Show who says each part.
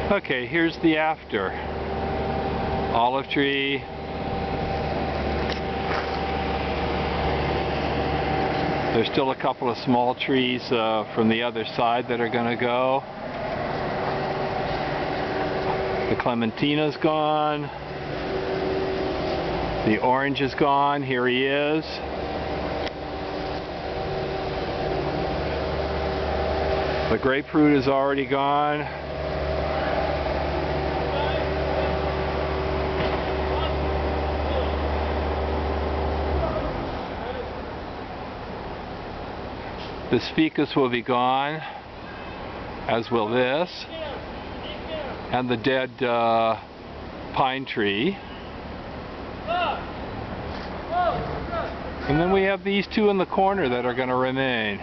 Speaker 1: Okay, here's the after. Olive tree. There's still a couple of small trees from the other side that are going to go. The clementina's gone. The orange is gone. Here he is. The grapefruit is already gone. This ficus will be gone, as will this, and the dead pine tree. And then we have these two in the corner that are going to remain.